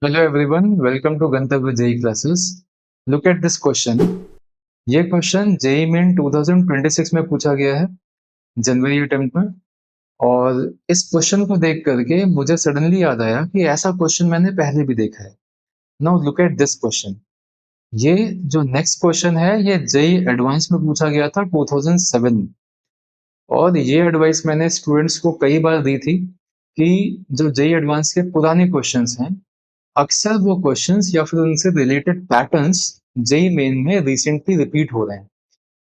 Hello everyone, welcome to Gantavya JEE classes. Look at this question. ये question JEE main 2026 में पूछा गया है जनवरी अटेम्प्ट में। और इस क्वेश्चन को देख करके मुझे सडनली याद आया कि ऐसा क्वेश्चन मैंने पहले भी देखा है। Now look at this question. ये जो नेक्स्ट क्वेश्चन है ये JEE एडवांस में पूछा गया था 2007 में। और ये एडवाइस मैंने स्टूडेंट्स को कई बार दी थी कि जो JEE एडवांस के पुराने क्वेश्चंस हैं अक्सर वो क्वेश्चंस या फिर उनसे रिलेटेड पैटर्न्स जेई मेन में रिसेंटली रिपीट हो रहे हैं।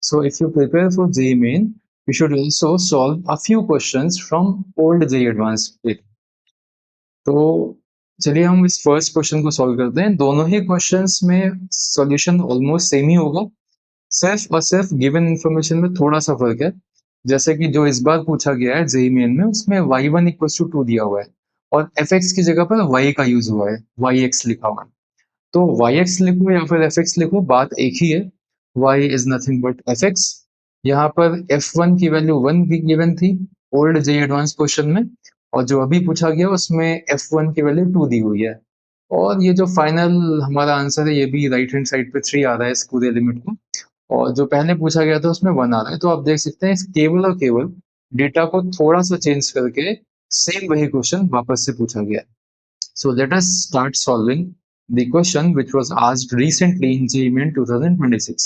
So if you prepare for JEE Main you should also solve a few questions from old JEE advance paper. तो चलिए हम इस फर्स्ट क्वेश्चन को सॉल्व करते हैं। दोनों ही क्वेश्चंस में सॉल्यूशन ऑलमोस्ट सेम ही होगा, सिर्फ और सिर्फ गिवन इंफॉर्मेशन में थोड़ा सा फर्क है। जैसे कि जो इस बार पूछा गया है जेई मेन में उसमें y1 इक्वल टू 2 दिया हुआ है और fx की जगह पर y का यूज हुआ है, yx लिखा हुआ है। तो yx लिखो या फिर fx लिखो, बात एक ही है। y is nothing but fx। यहाँ पर f1 की वैल्यू 1 भी गिवन थी ओल्ड जे एडवांस क्वेश्चन में, और जो अभी पूछा गया उसमें f1 की वैल्यू 2 दी हुई है। और ये जो फाइनल हमारा आंसर है ये भी राइट हैंड साइड पे 3 आ रहा है इस पूरे लिमिट में, और जो पहले पूछा गया था उसमें 1 आ रहा है। तो आप देख सकते हैं केवल और केवल डेटा को थोड़ा सा चेंज करके सेम वही क्वेश्चन वापस से पूछा गया है। So let us start solving the question which was asked recently in JEE Main 2026.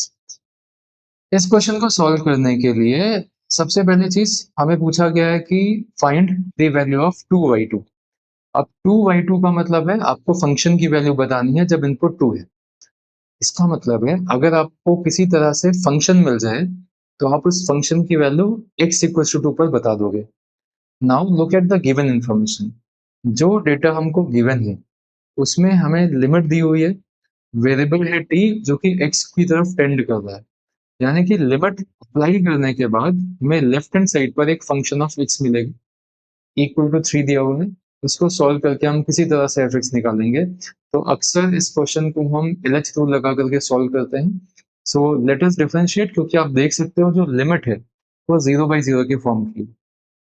इस क्वेश्चन को सॉल्व करने के लिए सबसे पहली चीज हमें पूछा गया है कि find the value of 2y2। अब 2y2 का मतलब है आपको फंक्शन की वैल्यू बतानी है जब इनपुट 2 है। इसका मतलब है अगर आपको किसी तरह से फंक्शन मिल जाए तो आप उस फंक्शन की वैल्यू x इक्वल टू 2 पर बता दोगे। Now look at the given information. जो डेटा हमको गिवन है उसमें हमें लिमिट दी हुई है, वेरिएबल है t जो कि x की तरफ टेंड कर रहा है। यानी कि लिमिट अप्लाई करने के बाद हमें लेफ्ट हैंड साइड पर एक फंक्शन ऑफ x मिलेगा इक्वल टू 3 दिया हुआ है। उसको सॉल्व करके हम किसी तरह से एफ निकालेंगे। तो अक्सर इस क्वेश्चन को हम LH रूल लगा करके सॉल्व करते हैं। सो लेट अस डिफरेंशिएट, क्योंकि आप देख सकते हो जो लिमिट है वो 0/0 के फॉर्म की।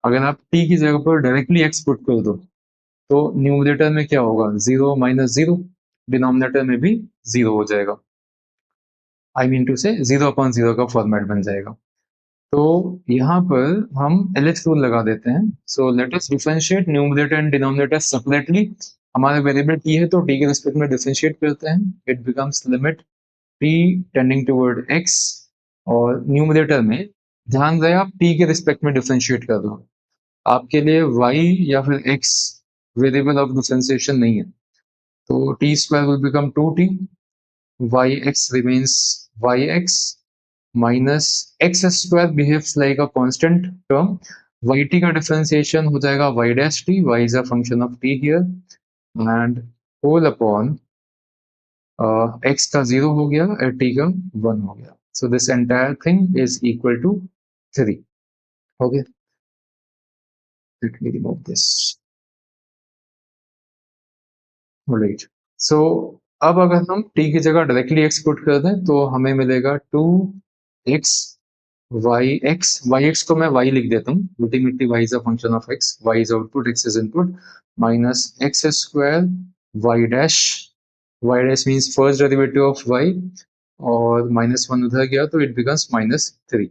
अगर आप t की जगह पर डायरेक्टली x पुट कर दो तो न्यूमरेटर में क्या होगा, 0 माइनस 0, डिनोमिनेटर में भी 0 हो जाएगा। आई मीन टू से 0/0 का फॉर्मेट बन जाएगा। तो यहाँ पर हम LH रूल लगा देते हैं। सो let us differentiate numerator and denominator separately. हमारा वेरिएबल t है तो t के रिस्पेक्ट में डिफरेंशिएट करते हैं। It becomes limit t tending toward x, और न्यूमरेटर में ध्यान रहे आप t के रिस्पेक्ट में डिफरेंशिएट कर रहे हो। आपके लिए y या फिर x वेरिएबल ऑफ डिफरेंशिएशन नहीं है। तो t square will become 2t, yx remains yx, minus x square behaves like a constant term, yt का differentiation हो जाएगा y dash t, y is a function of t here, and whole upon x का 0 हो गया और t का 1 हो गया. So this entire thing is equal to 3. Okay, let me remove this. Alright. So अब अगर हम t की जगह डायरेक्टली x पुट कर दें तो हमें मिलेगा 2x yx को मैं y लिख देता हूँ, ultimately y is a function of x, y is output, x is input, minus x square y dash means first derivative of y, और -1 उधर गया तो it becomes -3.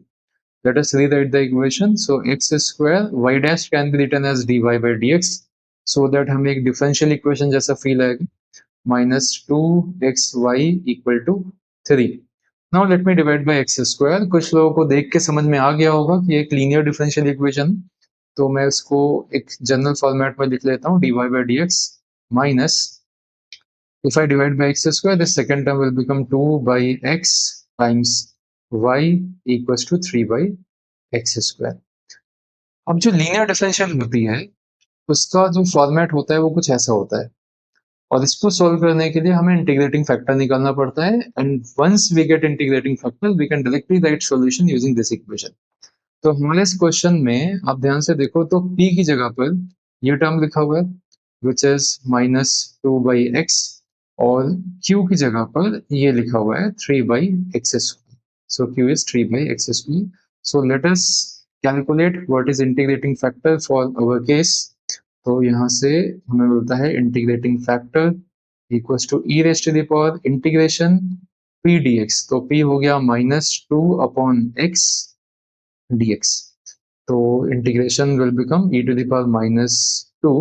Let us rewrite the equation. So x square y dash can be written as dy by dx, so that हमें एक differential equation जैसा feel आएगा, -2xy equal to 3. Now let me divide by x square. कुछ लोगों को देख के समझ में आ गया होगा कि एक लीनियर डिफरेंशियल इक्वेशन, तो मैं इसको एक जनरल फॉर्मेट में लिख लेता हूँ, dy by dx minus, if I divide by x square, the second term will become 2 by x times y equals to 3 by x square. अब जो लीनियर डिफरेंशियल होती है उसका जो फॉर्मेट होता है वो कुछ ऐसा होता है, और इसको सॉल्व करने के लिए हमें इंटीग्रेटिंग फैक्टर निकालना पड़ता है, and once we get integrating factor we can directly write solution using this equation. तो हमारे इस क्वेश्चन में आप ध्यान से देखो तो p की जगह पर ये टर्म लिखा हुआ है विच इज -2/x, और q की जगह पर ये लिखा हुआ है 3/x²। So q is 3/x². So let us calculate what is integrating factor for our case. तो यहाँ से हमें मिलता है integrating factor equals to e raised to the power integration p d x, तो पी हो गया -2 अपॉन एक्स डी एक्स, तो integration will become e to the power -2.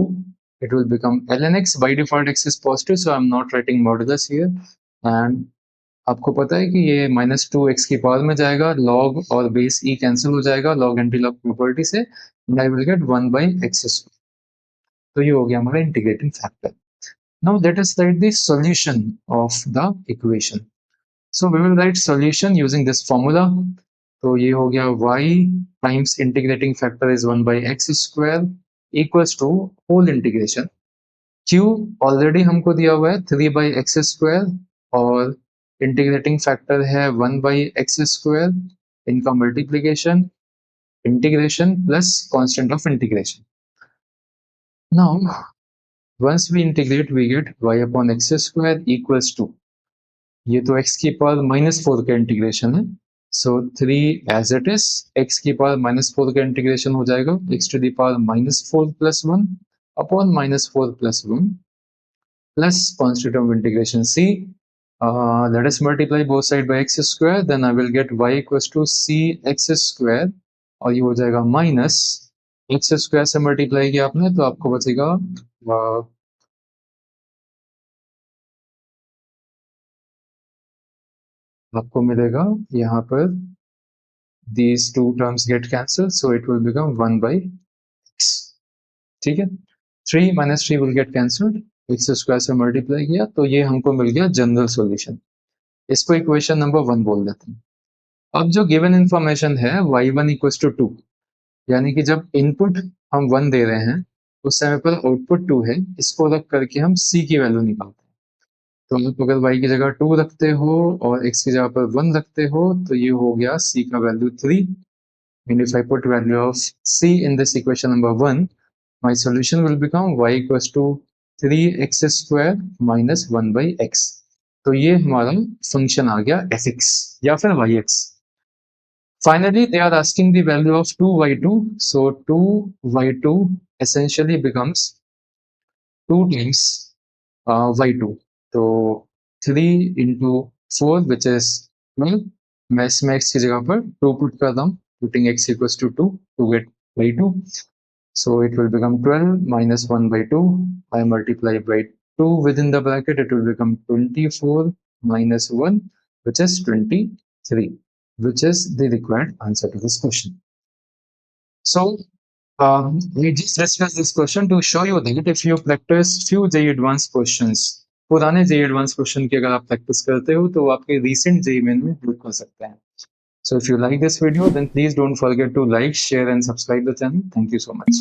It will become ln x. By default x is positive, so I'm not writing modulus here. And आपको पता है कि ये -2x की पावर में जाएगा, log और बेस e कैंसिल हो जाएगा log एंटी लॉग प्रॉपर्टी से, and I will get 1 by x square. तो ये हो गया हमारा integrating factor. Now let us write the solution of the equation. So we will write solution using this formula. तो ये हो गया y times integrating factor is 1 by x square equals to whole integration q already हमको दिया हुआ है 3 by x square और integrating factor है 1 बाई एक्स स्क्वायर, इनका multiplication integration plus constant of integration. Now once we integrate we get y upon x square equals to, ये तो x की पावर -4 का इंटीग्रेशन है, so 3 as it is, x की power -4 का integration हो जाएगा x to the power -4 plus 1 upon -4 plus 1 plus constant of integration c. Let us multiply both side by x square, then I will get y equals to c x square, और ये हो जाएगा minus x square से multiply किया आपने तो आपको बचेगा आपको मिलेगा यहाँ पर these two terms get cancelled, so it will become 1 by x. ठीक है, 3 minus 3 will get cancelled, x square से मल्टीप्लाई किया तो ये हमको मिल गया जनरल सॉल्यूशन. इसको इक्वेशन नंबर 1 बोल देते हैं. अब जो गिवन इंफॉर्मेशन है y1 इक्वल्स टू 2, यानी कि जब इनपुट हम 1 दे रहे हैं उस समय पर आउटपुट 2 है, इसको रख करके हम c की वैल्यू निकालते हैं. तो आप अगर y की जगह 2 रखते हो और x की जगह पर 1 रखते हो तो ये हो गया c का value 3. And if I put value of c in this equation number 1, my solution will become y equals to 3x square minus 1 by x. तो ये हमारा फंक्शन आ गया fx या फिर yx. Finally, they are asking the value of 2y2. So 2y2 essentially becomes 2 times y2. तो 3 into 4 which is 12. मैं इसमें x की जगह पर 2 पुट कर रहा हूँ, putting x equals to 2 to get y2. So it will become 12 minus 1 by 2. I multiply by 2 within the bracket, it will become 24 minus 1, which is 23, which is the required answer to this question. So we just discussed this question to show you that if you practice few JEE advanced questions, पुराने JEE advanced question की अगर आप practice करते हो तो आपके recent JEE main में help कर सकते हैं. So if you like this video, then please don't forget to like, share and subscribe the channel. Thank you so much.